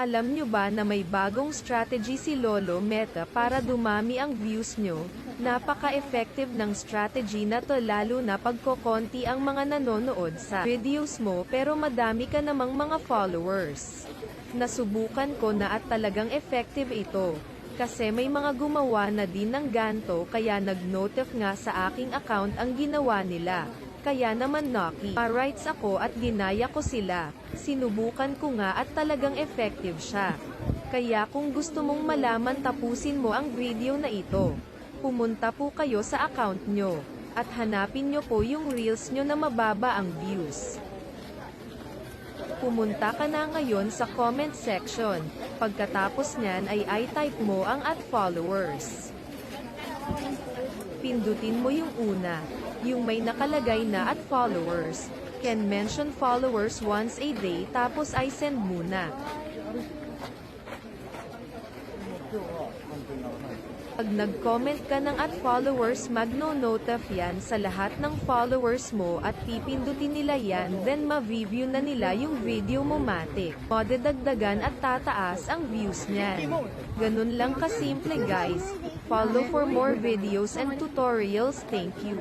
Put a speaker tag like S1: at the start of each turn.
S1: Alam nyo ba na may bagong strategy si Lolo Meta para dumami ang views nyo? Napaka-effective ng strategy na to, lalo na pagkokonti ang mga nanonood sa videos mo pero madami ka namang mga followers. Nasubukan ko na at talagang effective ito. Kasi may mga gumawa na din ng ganto, kaya nag-notif nga sa aking account ang ginawa nila. Kaya naman rights ako at ginaya ko sila. Sinubukan ko nga at talagang effective siya. Kaya kung gusto mong malaman, tapusin mo ang video na ito. Pumunta po kayo sa account nyo. At hanapin nyo po yung reels nyo na mababa ang views. Pumunta ka na ngayon sa comment section. Pagkatapos nyan ay i-type mo ang @followers. Pindutin mo yung una, yung may nakalagay na @followers. Can mention followers once a day, tapos ay send muna. Pag nag-comment ka ng @followers, magno-notif yan sa lahat ng followers mo at pipindutin nila yan, then ma-view na nila yung video mo matik. Madadagdagan at tataas ang views niyan. Ganun lang kasimple guys. Follow for more videos and tutorials. Thank you.